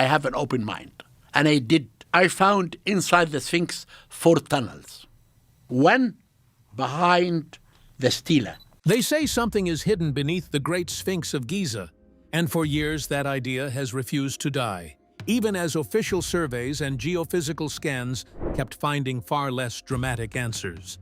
I have an open mind. And I did. I found inside the Sphinx 4 tunnels. One behind the stela. They say something is hidden beneath the Great Sphinx of Giza, and for years that idea has refused to die, even as official surveys and geophysical scans kept finding far less dramatic answers.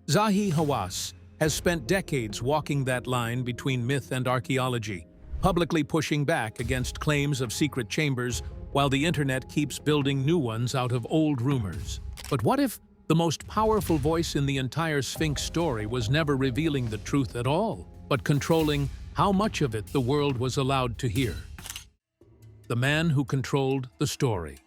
Zahi Hawass has spent decades walking that line between myth and archaeology, publicly pushing back against claims of secret chambers while the internet keeps building new ones out of old rumors. But what if the most powerful voice in the entire Sphinx story was never revealing the truth at all, but controlling how much of it the world was allowed to hear? The man who controlled the story.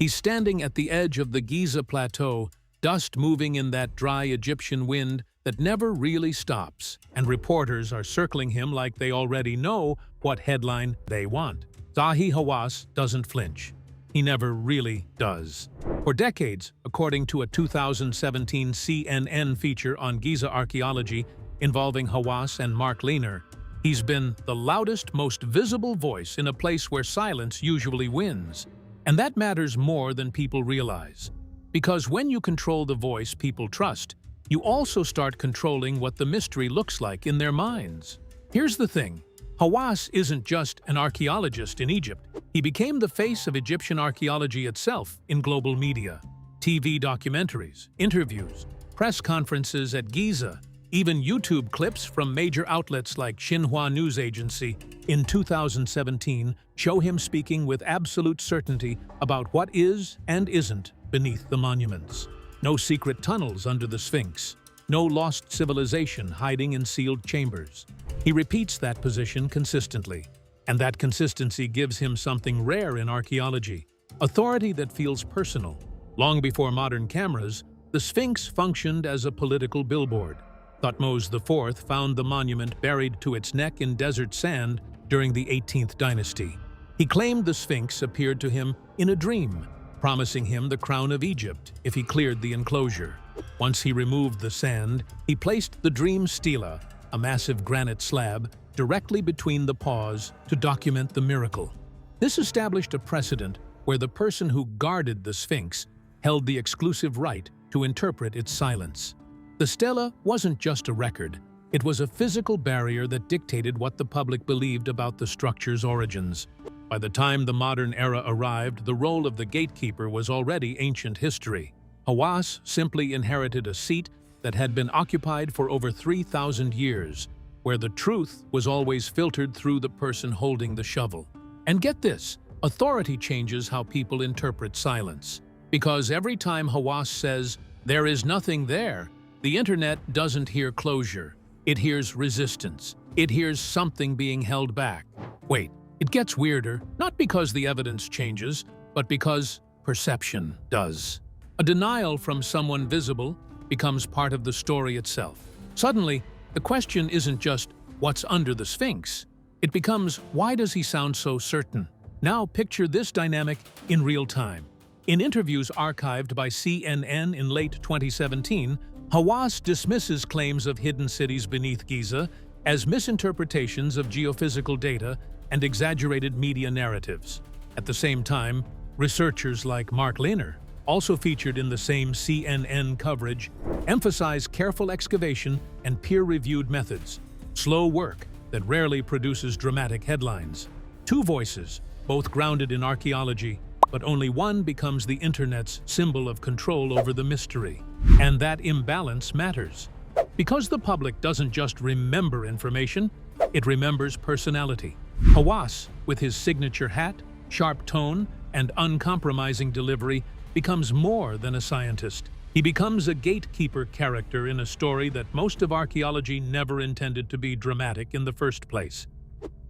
He's standing at the edge of the Giza plateau, dust moving in that dry Egyptian wind that never really stops, and reporters are circling him like they already know what headline they want. Zahi Hawass doesn't flinch. He never really does. For decades, according to a 2017 CNN feature on Giza archaeology involving Hawass and Mark Lehner, he's been the loudest, most visible voice in a place where silence usually wins. And that matters more than people realize. Because when you control the voice people trust, you also start controlling what the mystery looks like in their minds. Here's the thing. Hawass isn't just an archaeologist in Egypt. He became the face of Egyptian archaeology itself in global media. TV documentaries, interviews, press conferences at Giza, even YouTube clips from major outlets like Xinhua News Agency in 2017 show him speaking with absolute certainty about what is and isn't beneath the monuments. No secret tunnels under the Sphinx. No lost civilization hiding in sealed chambers. He repeats that position consistently, and that consistency gives him something rare in archaeology, authority that feels personal. Long before modern cameras, the Sphinx functioned as a political billboard. Thutmose IV found the monument buried to its neck in desert sand during the 18th dynasty. He claimed the Sphinx appeared to him in a dream, promising him the crown of Egypt if he cleared the enclosure. Once he removed the sand, he placed the dream stela, a massive granite slab, directly between the paws to document the miracle. This established a precedent where the person who guarded the Sphinx held the exclusive right to interpret its silence. The stela wasn't just a record, it was a physical barrier that dictated what the public believed about the structure's origins. By the time the modern era arrived, the role of the gatekeeper was already ancient history. Hawass simply inherited a seat that had been occupied for over 3,000 years, where the truth was always filtered through the person holding the shovel. And get this, authority changes how people interpret silence. Because every time Hawass says, "There is nothing there," the internet doesn't hear closure. It hears resistance. It hears something being held back. Wait, it gets weirder, not because the evidence changes, but because perception does. A denial from someone visible becomes part of the story itself. Suddenly, the question isn't just, what's under the Sphinx? It becomes, why does he sound so certain? Now picture this dynamic in real time. In interviews archived by CNN in late 2017, Hawass dismisses claims of hidden cities beneath Giza as misinterpretations of geophysical data and exaggerated media narratives. At the same time, researchers like Mark Lehner, also featured in the same CNN coverage, emphasize careful excavation and peer-reviewed methods, slow work that rarely produces dramatic headlines. Two voices, both grounded in archaeology, but only one becomes the internet's symbol of control over the mystery. And that imbalance matters. Because the public doesn't just remember information, it remembers personality. Hawass, with his signature hat, sharp tone, and uncompromising delivery, becomes more than a scientist. He becomes a gatekeeper character in a story that most of archaeology never intended to be dramatic in the first place.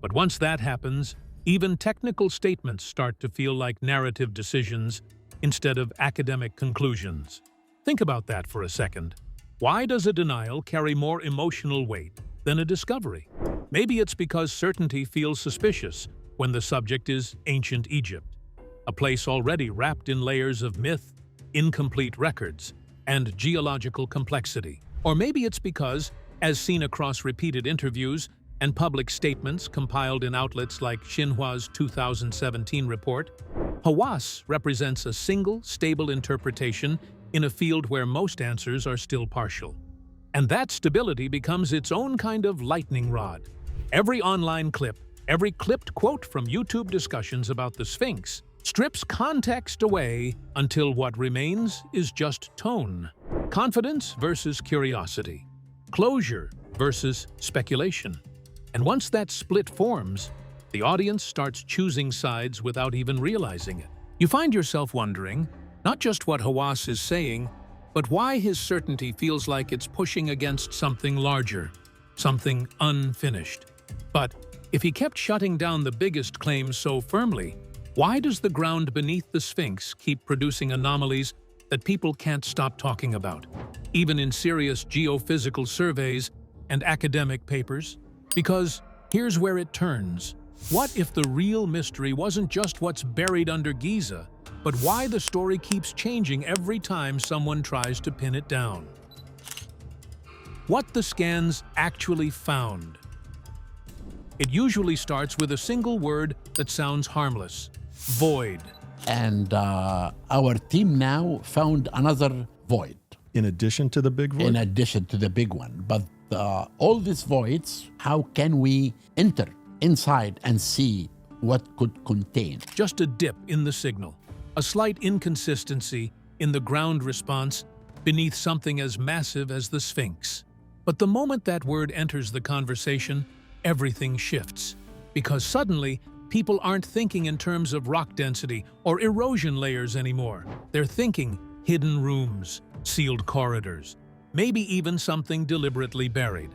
But once that happens, even technical statements start to feel like narrative decisions instead of academic conclusions. Think about that for a second. Why does a denial carry more emotional weight than a discovery? Maybe it's because certainty feels suspicious when the subject is ancient Egypt, a place already wrapped in layers of myth, incomplete records, and geological complexity. Or maybe it's because, as seen across repeated interviews, and public statements compiled in outlets like Xinhua's 2017 report, Hawass represents a single, stable interpretation in a field where most answers are still partial. And that stability becomes its own kind of lightning rod. Every online clip, every clipped quote from YouTube discussions about the Sphinx strips context away until what remains is just tone. Confidence versus curiosity. Closure versus speculation. And once that split forms, the audience starts choosing sides without even realizing it. You find yourself wondering, not just what Hawass is saying, but why his certainty feels like it's pushing against something larger, something unfinished. But if he kept shutting down the biggest claims so firmly, why does the ground beneath the Sphinx keep producing anomalies that people can't stop talking about, even in serious geophysical surveys and academic papers? Because here's where it turns. What if the real mystery wasn't just what's buried under Giza, but why the story keeps changing every time someone tries to pin it down? What the scans actually found. It usually starts with a single word that sounds harmless: void. And our team now found another void. In addition to the big void? In addition to the big one. But all these voids, how can we enter inside and see what could contain? Just a dip in the signal, a slight inconsistency in the ground response beneath something as massive as the Sphinx. But the moment that word enters the conversation, everything shifts. Because suddenly, people aren't thinking in terms of rock density or erosion layers anymore. They're thinking hidden rooms, sealed corridors, maybe even something deliberately buried.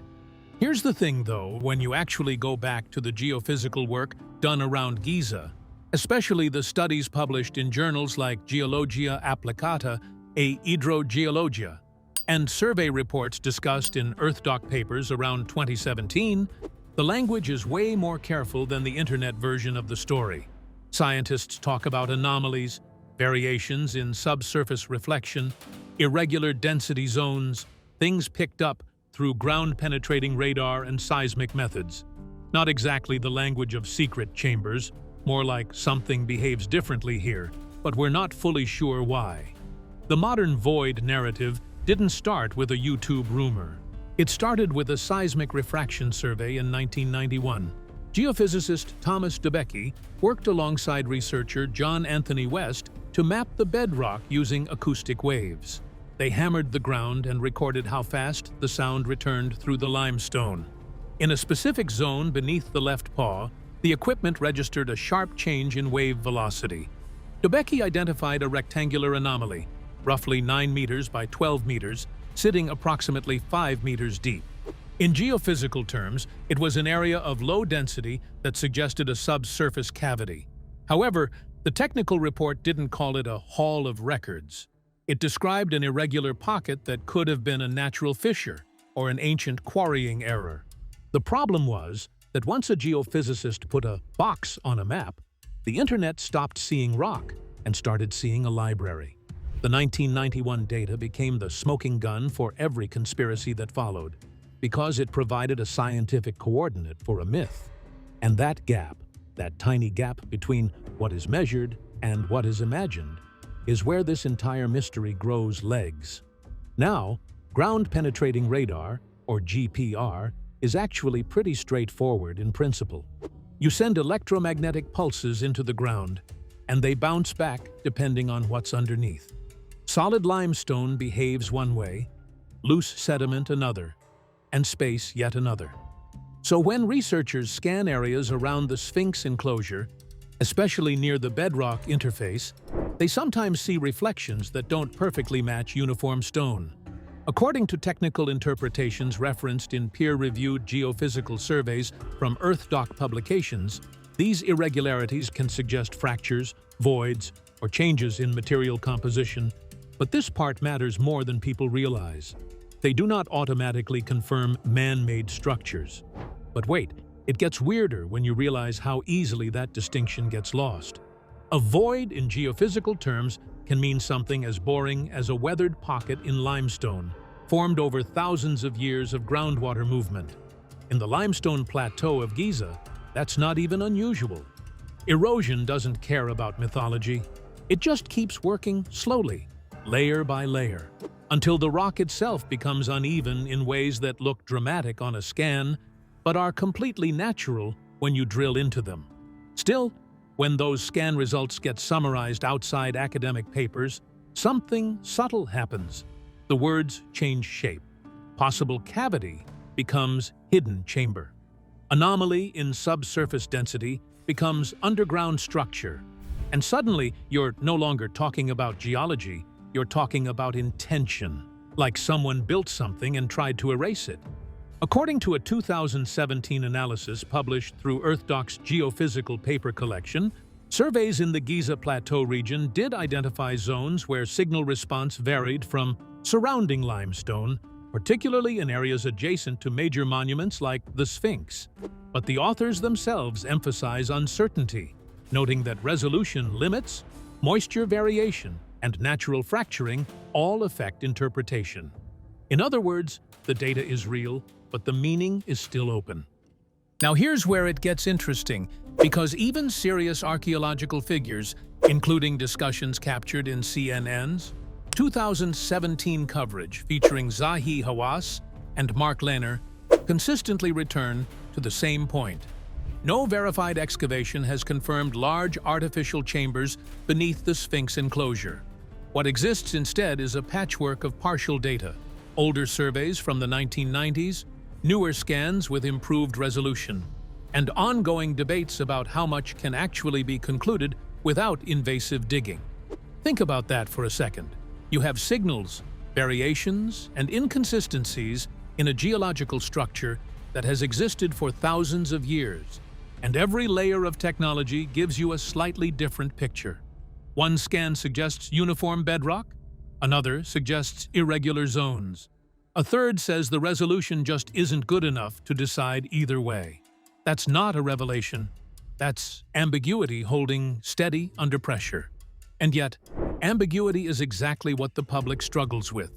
Here's the thing, though, when you actually go back to the geophysical work done around Giza, especially the studies published in journals like Geologia Applicata e Hydrogeologia, and survey reports discussed in EarthDoc papers around 2017, the language is way more careful than the internet version of the story. Scientists talk about anomalies, variations in subsurface reflection, irregular density zones, things picked up through ground-penetrating radar and seismic methods. Not exactly the language of secret chambers, more like something behaves differently here, but we're not fully sure why. The modern void narrative didn't start with a YouTube rumor. It started with a seismic refraction survey in 1991. Geophysicist Thomas DeBecke worked alongside researcher John Anthony West to map the bedrock using acoustic waves. They hammered the ground and recorded how fast the sound returned through the limestone. In a specific zone beneath the left paw, the equipment registered a sharp change in wave velocity. DeBecke identified a rectangular anomaly, roughly 9 meters by 12 meters, sitting approximately 5 meters deep. In geophysical terms, it was an area of low density that suggested a subsurface cavity. However, the technical report didn't call it a hall of records. It described an irregular pocket that could have been a natural fissure or an ancient quarrying error. The problem was that once a geophysicist put a box on a map, the internet stopped seeing rock and started seeing a library. The 1991 data became the smoking gun for every conspiracy that followed, because it provided a scientific coordinate for a myth. And that gap, that tiny gap between what is measured and what is imagined, is where this entire mystery grows legs. Now, ground-penetrating radar, or GPR, is actually pretty straightforward in principle. You send electromagnetic pulses into the ground, and they bounce back depending on what's underneath. Solid limestone behaves one way, loose sediment another, and space yet another. So when researchers scan areas around the Sphinx enclosure, especially near the bedrock interface, they sometimes see reflections that don't perfectly match uniform stone. According to technical interpretations referenced in peer-reviewed geophysical surveys from EarthDoc publications, these irregularities can suggest fractures, voids, or changes in material composition. But this part matters more than people realize. They do not automatically confirm man-made structures. But wait, it gets weirder when you realize how easily that distinction gets lost. A void in geophysical terms can mean something as boring as a weathered pocket in limestone, formed over thousands of years of groundwater movement. In the limestone plateau of Giza, that's not even unusual. Erosion doesn't care about mythology. It just keeps working slowly, layer by layer, until the rock itself becomes uneven in ways that look dramatic on a scan, but are completely natural when you drill into them. Still, when those scan results get summarized outside academic papers, something subtle happens. The words change shape. Possible cavity becomes hidden chamber. Anomaly in subsurface density becomes underground structure. And suddenly, you're no longer talking about geology, you're talking about intention, like someone built something and tried to erase it. According to a 2017 analysis published through EarthDoc's geophysical paper collection, surveys in the Giza Plateau region did identify zones where signal response varied from surrounding limestone, particularly in areas adjacent to major monuments like the Sphinx. But the authors themselves emphasize uncertainty, noting that resolution limits, moisture variation, and natural fracturing all affect interpretation. In other words, the data is real, but the meaning is still open. Now here's where it gets interesting, because even serious archaeological figures, including discussions captured in CNN's 2017 coverage featuring Zahi Hawass and Mark Lehner, consistently return to the same point. No verified excavation has confirmed large artificial chambers beneath the Sphinx enclosure. What exists instead is a patchwork of partial data, older surveys from the 1990s, newer scans with improved resolution, and ongoing debates about how much can actually be concluded without invasive digging. Think about that for a second. You have signals, variations, and inconsistencies in a geological structure that has existed for thousands of years, and every layer of technology gives you a slightly different picture. One scan suggests uniform bedrock, another suggests irregular zones. A third says the resolution just isn't good enough to decide either way. That's not a revelation. That's ambiguity holding steady under pressure. And yet, ambiguity is exactly what the public struggles with.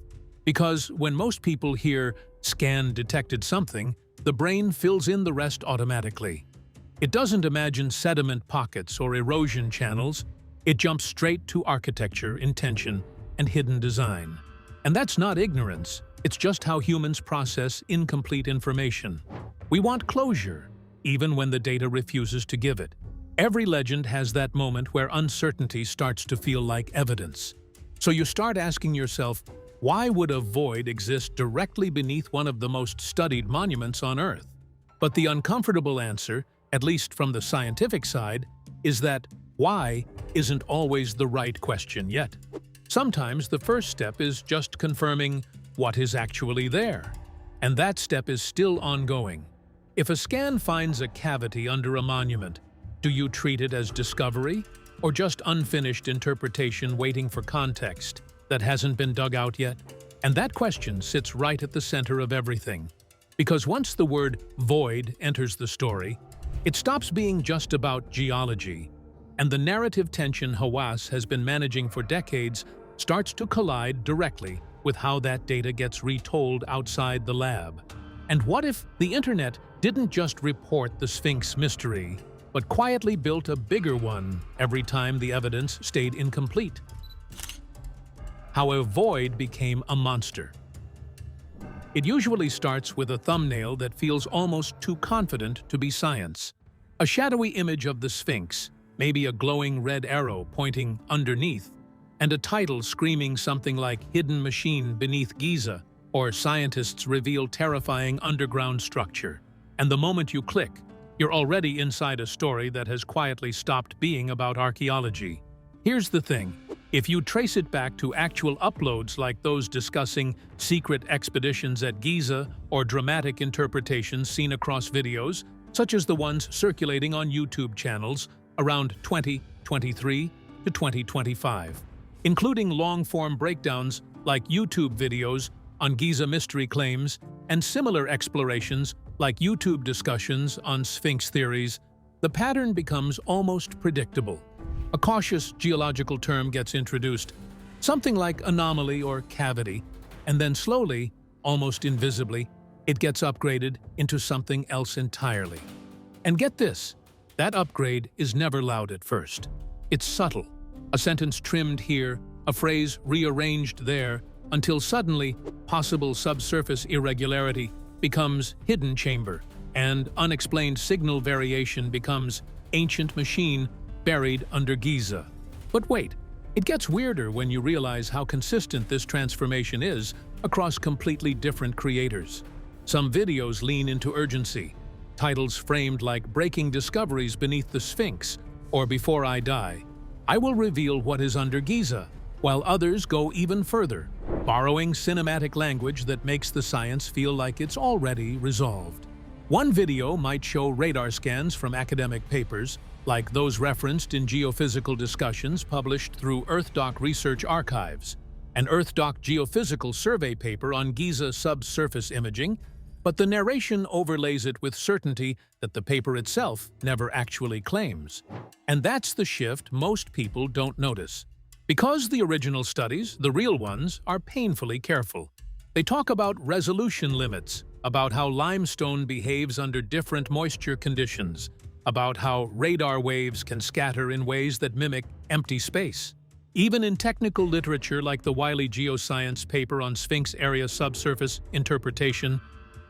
Because when most people hear "scan detected something," the brain fills in the rest automatically. It doesn't imagine sediment pockets or erosion channels. It jumps straight to architecture, intention, and hidden design. And that's not ignorance. It's just how humans process incomplete information. We want closure, even when the data refuses to give it. Every legend has that moment where uncertainty starts to feel like evidence. So you start asking yourself, why would a void exist directly beneath one of the most studied monuments on Earth? But the uncomfortable answer, at least from the scientific side, is that why isn't always the right question yet. Sometimes the first step is just confirming what is actually there, and that step is still ongoing. If a scan finds a cavity under a monument, do you treat it as discovery, or just unfinished interpretation waiting for context that hasn't been dug out yet? And that question sits right at the center of everything. Because once the word void enters the story, it stops being just about geology, and the narrative tension Hawass has been managing for decades starts to collide directly with how that data gets retold outside the lab. And what if the internet didn't just report the Sphinx mystery, but quietly built a bigger one every time the evidence stayed incomplete? How a void became a monster. It usually starts with a thumbnail that feels almost too confident to be science. A shadowy image of the Sphinx, maybe a glowing red arrow pointing underneath, and a title screaming something like "Hidden Machine Beneath Giza" or "Scientists Reveal Terrifying Underground Structure." And the moment you click, you're already inside a story that has quietly stopped being about archaeology. Here's the thing. If you trace it back to actual uploads like those discussing secret expeditions at Giza or dramatic interpretations seen across videos, such as the ones circulating on YouTube channels around 2023 to 2025, including long-form breakdowns like YouTube videos on Giza mystery claims and similar explorations like YouTube discussions on Sphinx theories, the pattern becomes almost predictable. A cautious geological term gets introduced, something like anomaly or cavity, and then slowly, almost invisibly, it gets upgraded into something else entirely. And get this, that upgrade is never loud at first. It's subtle, a sentence trimmed here, a phrase rearranged there, until suddenly possible subsurface irregularity becomes hidden chamber, and unexplained signal variation becomes ancient machine buried under Giza. But wait, it gets weirder when you realize how consistent this transformation is across completely different creators. Some videos lean into urgency, titles framed like "Breaking Discoveries Beneath the Sphinx" or "Before I Die, I Will Reveal What Is Under Giza," while others go even further, borrowing cinematic language that makes the science feel like it's already resolved. One video might show radar scans from academic papers, like those referenced in geophysical discussions published through EarthDoc Research Archives, an EarthDoc geophysical survey paper on Giza subsurface imaging, but the narration overlays it with certainty that the paper itself never actually claims. And that's the shift most people don't notice. Because the original studies, the real ones, are painfully careful. They talk about resolution limits, about how limestone behaves under different moisture conditions, about how radar waves can scatter in ways that mimic empty space. Even in technical literature like the Wiley Geoscience paper on Sphinx area subsurface interpretation,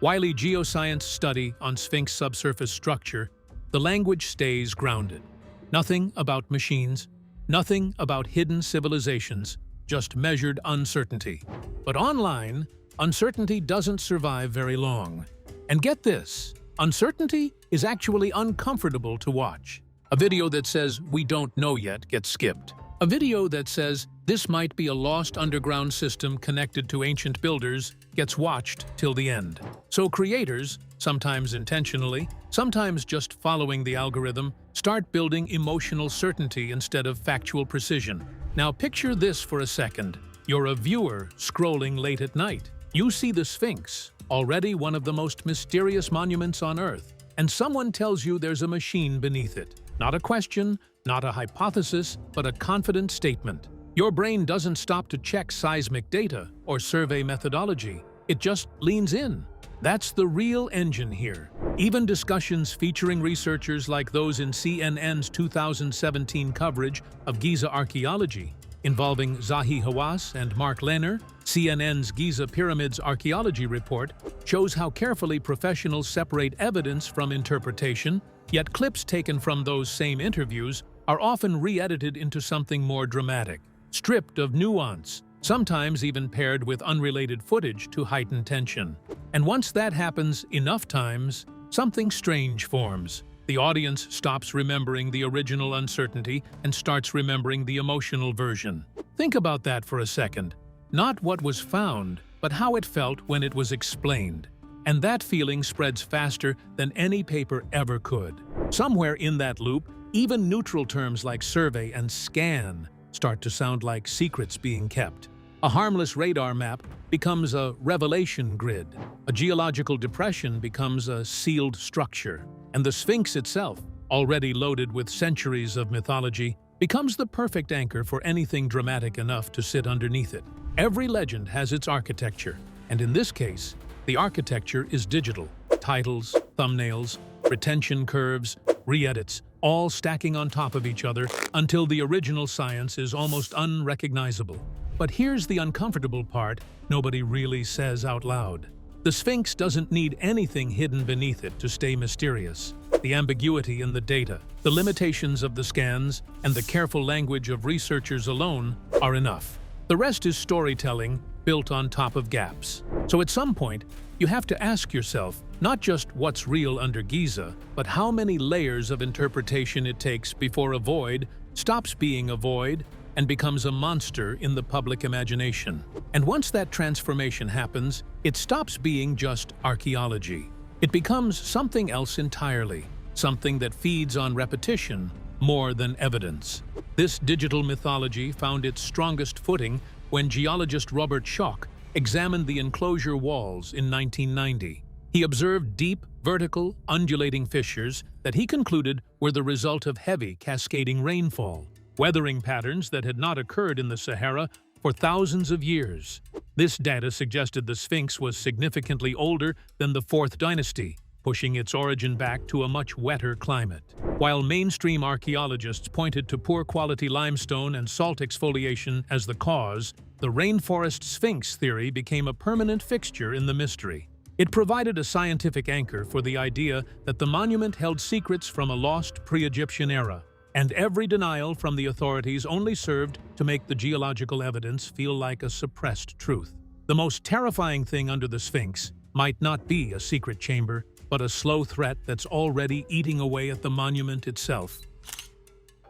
Wiley Geoscience study on Sphinx subsurface structure, the language stays grounded. Nothing about machines, nothing about hidden civilizations, just measured uncertainty. But online, uncertainty doesn't survive very long. And get this, uncertainty is actually uncomfortable to watch. A video that says "we don't know yet" gets skipped. A video that says "this might be a lost underground system connected to ancient builders" gets watched till the end. So creators, sometimes intentionally, sometimes just following the algorithm, start building emotional certainty instead of factual precision. Now picture this for a second. You're a viewer scrolling late at night. You see the Sphinx, already one of the most mysterious monuments on Earth, and someone tells you there's a machine beneath it. Not a question, not a hypothesis, but a confident statement. Your brain doesn't stop to check seismic data or survey methodology. It just leans in. That's the real engine here. Even discussions featuring researchers like those in CNN's 2017 coverage of Giza archaeology, involving Zahi Hawass and Mark Lehner, CNN's Giza Pyramids Archaeology Report, shows how carefully professionals separate evidence from interpretation, yet clips taken from those same interviews are often re-edited into something more dramatic, stripped of nuance, sometimes even paired with unrelated footage to heighten tension. And once that happens enough times, something strange forms. The audience stops remembering the original uncertainty and starts remembering the emotional version. Think about that for a second. Not what was found, but how it felt when it was explained. And that feeling spreads faster than any paper ever could. Somewhere in that loop, even neutral terms like survey and scan start to sound like secrets being kept. A harmless radar map becomes a revelation grid. A geological depression becomes a sealed structure. And the Sphinx itself, already loaded with centuries of mythology, becomes the perfect anchor for anything dramatic enough to sit underneath it. Every legend has its architecture, and in this case, the architecture is digital. Titles, thumbnails, retention curves, re-edits, all stacking on top of each other until the original science is almost unrecognizable. But here's the uncomfortable part nobody really says out loud. The Sphinx doesn't need anything hidden beneath it to stay mysterious. The ambiguity in the data, the limitations of the scans, and the careful language of researchers alone are enough. The rest is storytelling built on top of gaps. So at some point, you have to ask yourself not just what's real under Giza, but how many layers of interpretation it takes before a void stops being a void and becomes a monster in the public imagination. And once that transformation happens, it stops being just archaeology. It becomes something else entirely, something that feeds on repetition more than evidence. This digital mythology found its strongest footing when geologist Robert Schoch examined the enclosure walls in 1990. He observed deep, vertical, undulating fissures that he concluded were the result of heavy, cascading rainfall, weathering patterns that had not occurred in the Sahara for thousands of years. This data suggested the Sphinx was significantly older than the 4th dynasty, pushing its origin back to a much wetter climate. While mainstream archaeologists pointed to poor quality limestone and salt exfoliation as the cause, the rainforest Sphinx theory became a permanent fixture in the mystery. It provided a scientific anchor for the idea that the monument held secrets from a lost pre-Egyptian era, and every denial from the authorities only served to make the geological evidence feel like a suppressed truth. The most terrifying thing under the Sphinx might not be a secret chamber, but a slow threat that's already eating away at the monument itself.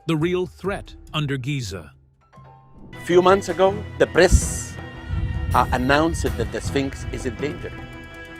The real threat under Giza. A few months ago, the press announced that the Sphinx is in danger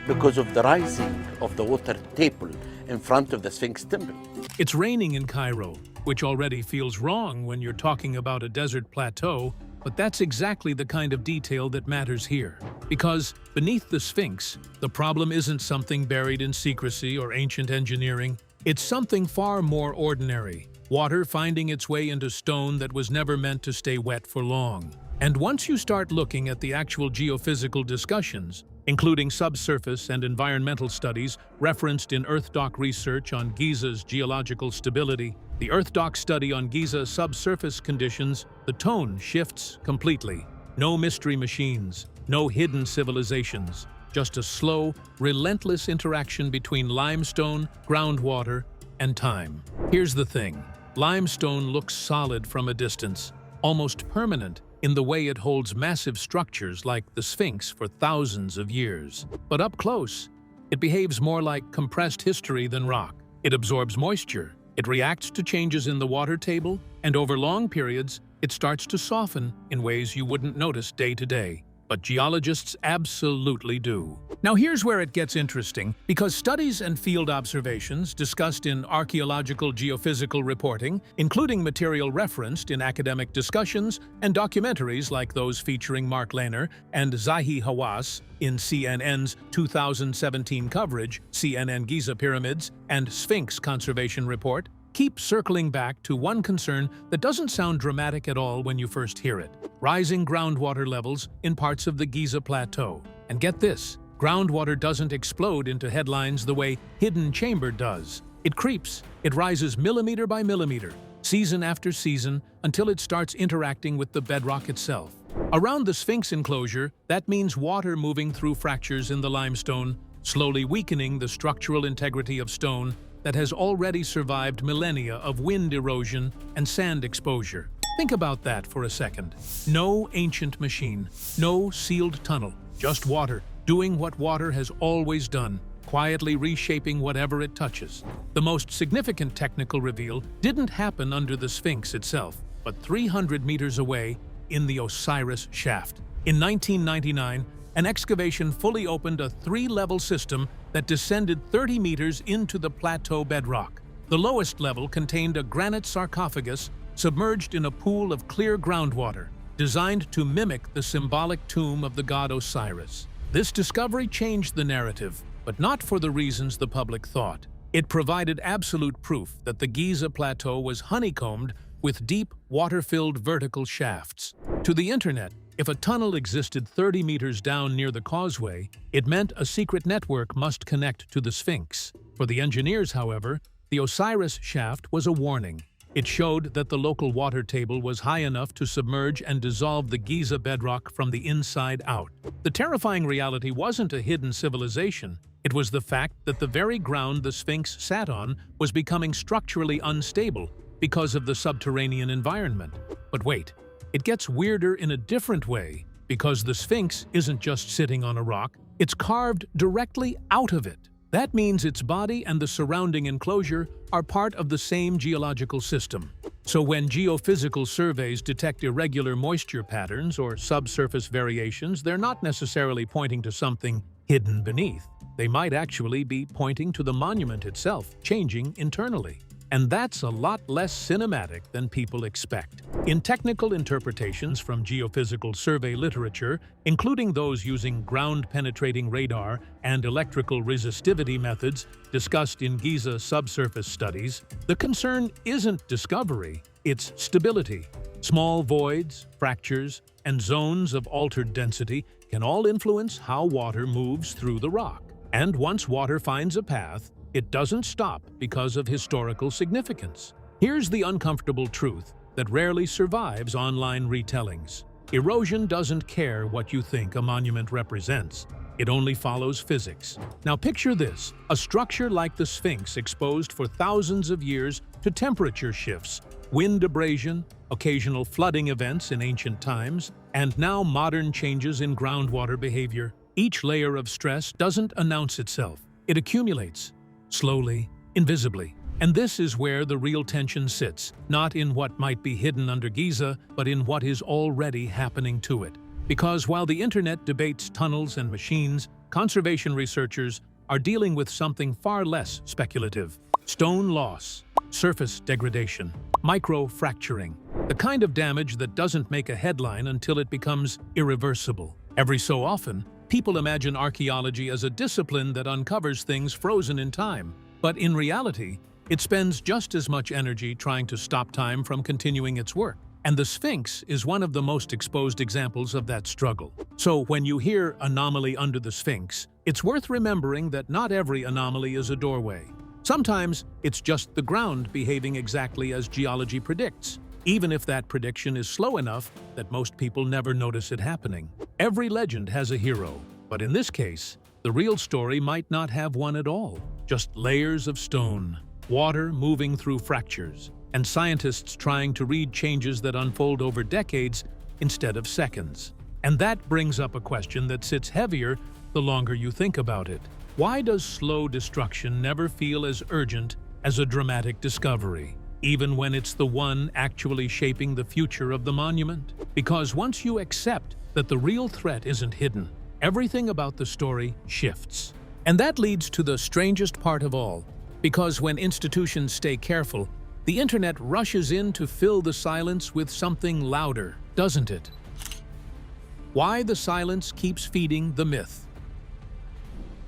because of the rising of the water table in front of the Sphinx temple. It's raining in Cairo, which already feels wrong when you're talking about a desert plateau, but that's exactly the kind of detail that matters here. Because beneath the Sphinx, the problem isn't something buried in secrecy or ancient engineering. It's something far more ordinary. Water finding its way into stone that was never meant to stay wet for long. And once you start looking at the actual geophysical discussions, including subsurface and environmental studies referenced in EarthDoc research on Giza's geological stability, the EarthDoc study on Giza's subsurface conditions, the tone shifts completely. No mystery machines, no hidden civilizations, just a slow, relentless interaction between limestone, groundwater, and time. Here's the thing. Limestone looks solid from a distance, almost permanent in the way it holds massive structures like the Sphinx for thousands of years. But up close, it behaves more like compressed history than rock. It absorbs moisture, it reacts to changes in the water table, and over long periods, it starts to soften in ways you wouldn't notice day to day. But geologists absolutely do. Now here's where it gets interesting, because studies and field observations discussed in archaeological geophysical reporting, including material referenced in academic discussions and documentaries like those featuring Mark Lehner and Zahi Hawass in CNN's 2017 coverage, CNN Giza Pyramids and Sphinx Conservation Report, keep circling back to one concern that doesn't sound dramatic at all when you first hear it: rising groundwater levels in parts of the Giza Plateau. And get this, groundwater doesn't explode into headlines the way Hidden Chamber does. It creeps, it rises millimeter by millimeter, season after season, until it starts interacting with the bedrock itself. Around the Sphinx enclosure, that means water moving through fractures in the limestone, slowly weakening the structural integrity of stone that has already survived millennia of wind erosion and sand exposure. Think about that for a second. No ancient machine, no sealed tunnel, just water doing what water has always done, quietly reshaping whatever it touches. The most significant technical reveal didn't happen under the Sphinx itself, but 300 meters away in the Osiris shaft. In 1999, an excavation fully opened a 3-level system that descended 30 meters into the plateau bedrock. The lowest level contained a granite sarcophagus submerged in a pool of clear groundwater, designed to mimic the symbolic tomb of the god Osiris. This discovery changed the narrative, but not for the reasons the public thought. It provided absolute proof that the Giza Plateau was honeycombed with deep, water-filled vertical shafts. To the internet, if a tunnel existed 30 meters down near the causeway, it meant a secret network must connect to the Sphinx. For the engineers, however, the Osiris shaft was a warning. It showed that the local water table was high enough to submerge and dissolve the Giza bedrock from the inside out. The terrifying reality wasn't a hidden civilization. It was the fact that the very ground the Sphinx sat on was becoming structurally unstable because of the subterranean environment. But wait, it gets weirder in a different way, because the Sphinx isn't just sitting on a rock, it's carved directly out of it. That means its body and the surrounding enclosure are part of the same geological system. So when geophysical surveys detect irregular moisture patterns or subsurface variations, they're not necessarily pointing to something hidden beneath. They might actually be pointing to the monument itself, changing internally. And that's a lot less cinematic than people expect. In technical interpretations from geophysical survey literature, including those using ground-penetrating radar and electrical resistivity methods discussed in Giza subsurface studies, the concern isn't discovery, it's stability. Small voids, fractures, and zones of altered density can all influence how water moves through the rock. And once water finds a path, it doesn't stop because of historical significance. Here's the uncomfortable truth that rarely survives online retellings. Erosion doesn't care what you think a monument represents. It only follows physics. Now picture this, a structure like the Sphinx exposed for thousands of years to temperature shifts, wind abrasion, occasional flooding events in ancient times, and now modern changes in groundwater behavior. Each layer of stress doesn't announce itself. It accumulates, slowly, invisibly. And this is where the real tension sits, not in what might be hidden under Giza, but in what is already happening to it. Because while the internet debates tunnels and machines, conservation researchers are dealing with something far less speculative: stone loss, surface degradation, micro-fracturing, the kind of damage that doesn't make a headline until it becomes irreversible. Every so often, people imagine archaeology as a discipline that uncovers things frozen in time. But in reality, it spends just as much energy trying to stop time from continuing its work. And the Sphinx is one of the most exposed examples of that struggle. So when you hear anomaly under the Sphinx, it's worth remembering that not every anomaly is a doorway. Sometimes it's just the ground behaving exactly as geology predicts, even if that prediction is slow enough that most people never notice it happening. Every legend has a hero, but in this case, the real story might not have one at all. Just layers of stone, water moving through fractures, and scientists trying to read changes that unfold over decades instead of seconds. And that brings up a question that sits heavier the longer you think about it. Why does slow destruction never feel as urgent as a dramatic discovery, even when it's the one actually shaping the future of the monument? Because once you accept that the real threat isn't hidden, everything about the story shifts. And that leads to the strangest part of all, because when institutions stay careful, the internet rushes in to fill the silence with something louder, doesn't it? Why the silence keeps feeding the myth.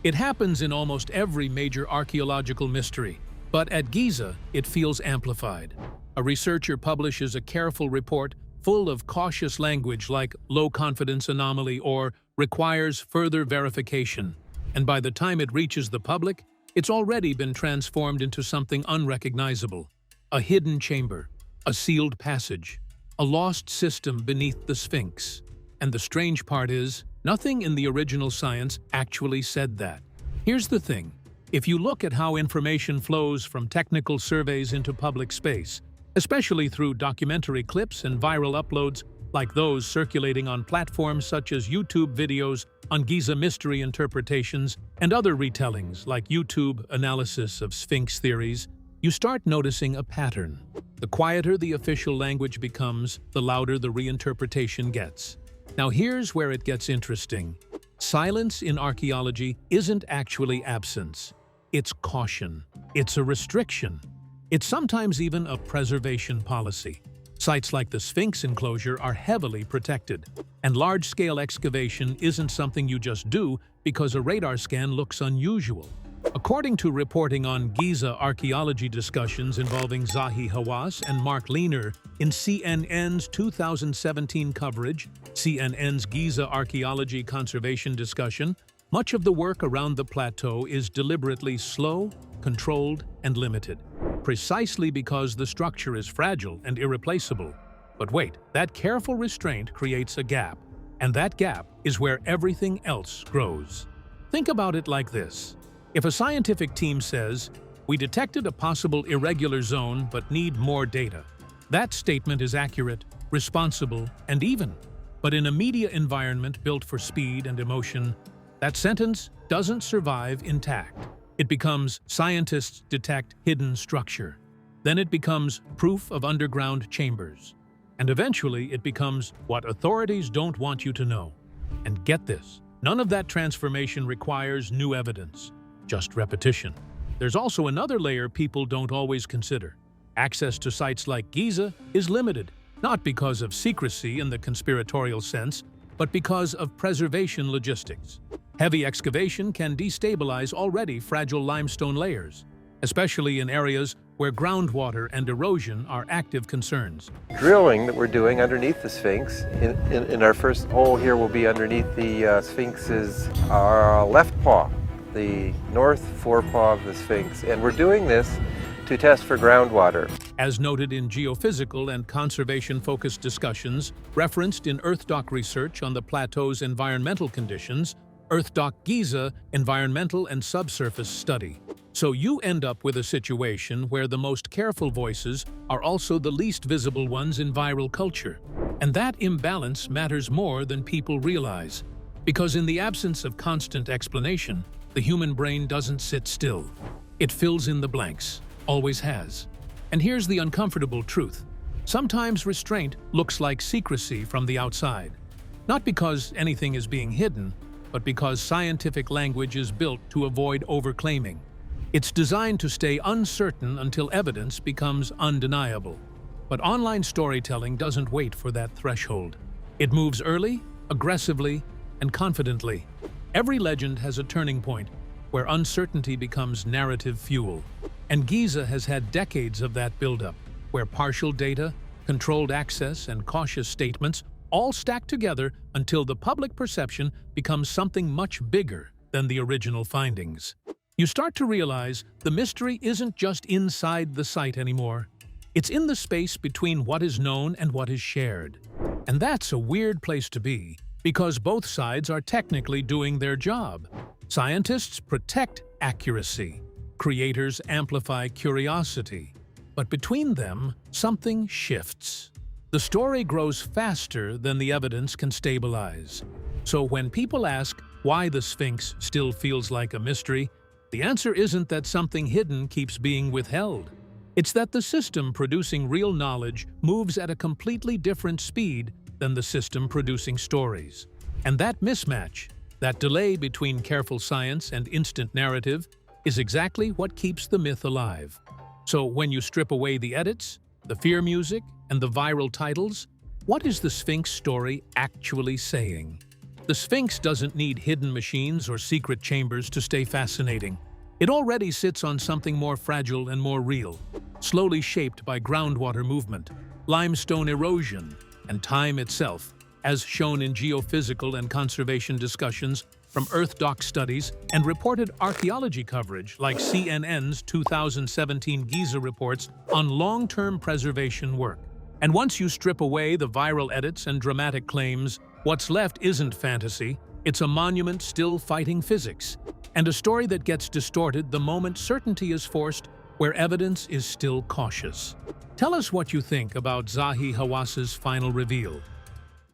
It happens in almost every major archaeological mystery, but at Giza, it feels amplified. A researcher publishes a careful report full of cautious language like low-confidence anomaly or requires further verification, and by the time it reaches the public, it's already been transformed into something unrecognizable. A hidden chamber, a sealed passage, a lost system beneath the Sphinx. And the strange part is, nothing in the original science actually said that. Here's the thing. If you look at how information flows from technical surveys into public space, especially through documentary clips and viral uploads like those circulating on platforms such as YouTube videos on Giza mystery interpretations and other retellings like YouTube analysis of Sphinx theories, you start noticing a pattern. The quieter the official language becomes, the louder the reinterpretation gets. Now here's where it gets interesting. Silence in archaeology isn't actually absence. It's caution. It's a restriction. It's sometimes even a preservation policy. Sites like the Sphinx enclosure are heavily protected, and large-scale excavation isn't something you just do because a radar scan looks unusual. According to reporting on Giza archaeology discussions involving Zahi Hawass and Mark Lehner in CNN's 2017 coverage, CNN's Giza Archaeology Conservation Discussion, much of the work around the plateau is deliberately slow, controlled, and limited, precisely because the structure is fragile and irreplaceable. But wait, that careful restraint creates a gap, and that gap is where everything else grows. Think about it like this. If a scientific team says, "We detected a possible irregular zone but need more data," that statement is accurate, responsible, and even. But in a media environment built for speed and emotion, that sentence doesn't survive intact. It becomes "scientists detect hidden structure." Then it becomes proof of underground chambers. And eventually it becomes what authorities don't want you to know. And get this, none of that transformation requires new evidence. Just repetition. There's also another layer people don't always consider. Access to sites like Giza is limited, not because of secrecy in the conspiratorial sense, but because of preservation logistics. Heavy excavation can destabilize already fragile limestone layers, especially in areas where groundwater and erosion are active concerns. Drilling that we're doing underneath the Sphinx, in our first hole here will be underneath the Sphinx's left paw, the north forepaw of the Sphinx. And we're doing this to test for groundwater. As noted in geophysical and conservation-focused discussions, referenced in EarthDoc research on the plateau's environmental conditions, EarthDoc Giza Environmental and Subsurface Study. So you end up with a situation where the most careful voices are also the least visible ones in viral culture. And that imbalance matters more than people realize. Because in the absence of constant explanation, the human brain doesn't sit still. It fills in the blanks, always has. And here's the uncomfortable truth. Sometimes restraint looks like secrecy from the outside. Not because anything is being hidden, but because scientific language is built to avoid overclaiming. It's designed to stay uncertain until evidence becomes undeniable. But online storytelling doesn't wait for that threshold. It moves early, aggressively, and confidently. Every legend has a turning point where uncertainty becomes narrative fuel. And Giza has had decades of that buildup, where partial data, controlled access, and cautious statements all stack together until the public perception becomes something much bigger than the original findings. You start to realize the mystery isn't just inside the site anymore. It's in the space between what is known and what is shared. And that's a weird place to be, because both sides are technically doing their job. Scientists protect accuracy. Creators amplify curiosity. But between them, something shifts. The story grows faster than the evidence can stabilize. So when people ask why the Sphinx still feels like a mystery, the answer isn't that something hidden keeps being withheld. It's that the system producing real knowledge moves at a completely different speed than the system producing stories. And that mismatch, that delay between careful science and instant narrative, is exactly what keeps the myth alive. So when you strip away the edits, the fear music, and the viral titles, what is the Sphinx story actually saying? The Sphinx doesn't need hidden machines or secret chambers to stay fascinating. It already sits on something more fragile and more real, slowly shaped by groundwater movement, limestone erosion, and time itself, as shown in geophysical and conservation discussions from EarthDoc studies and reported archaeology coverage like CNN's 2017 Giza reports on long-term preservation work. And once you strip away the viral edits and dramatic claims, what's left isn't fantasy, it's a monument still fighting physics, and a story that gets distorted the moment certainty is forced where evidence is still cautious. Tell us what you think about Zahi Hawass's final reveal.